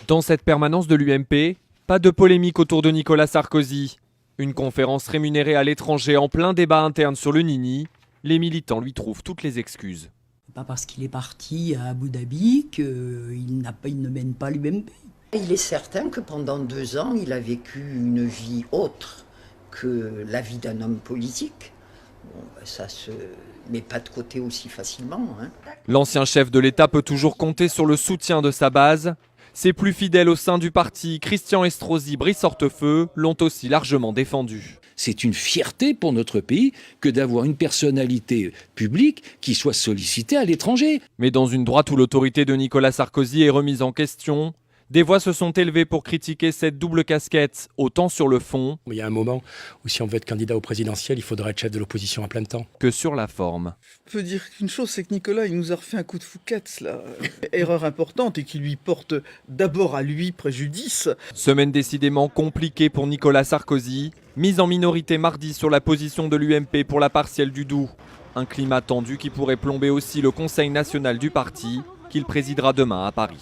Dans cette permanence de l'UMP, pas de polémique autour de Nicolas Sarkozy. Une conférence rémunérée à l'étranger en plein débat interne sur le Nini. Les militants lui trouvent toutes les excuses. Pas parce qu'il est parti à Abu Dhabi qu'il ne mène pas l'UMP. Il est certain que pendant 2 ans, il a vécu une vie autre que la vie d'un homme politique. Bon, ça se met pas de côté aussi facilement. L'ancien chef de l'État peut toujours compter sur le soutien de sa base. Ses plus fidèles au sein du parti, Christian Estrosi, Brice Hortefeux, l'ont aussi largement défendu. C'est une fierté pour notre pays que d'avoir une personnalité publique qui soit sollicitée à l'étranger. Mais dans une droite où l'autorité de Nicolas Sarkozy est remise en question, des voix se sont élevées pour critiquer cette double casquette, autant sur le fond. Il y a un moment où si on veut être candidat au présidentiel, il faudra être chef de l'opposition à plein temps. Que sur la forme. Je peux dire qu'une chose, c'est que Nicolas, il nous a refait un coup de fouquette, là. Erreur importante et qui lui porte d'abord à lui préjudice. Semaine décidément compliquée pour Nicolas Sarkozy, mise en minorité mardi sur la position de l'UMP pour la partielle du Doubs. Un climat tendu qui pourrait plomber aussi le Conseil national du parti, qu'il présidera demain à Paris.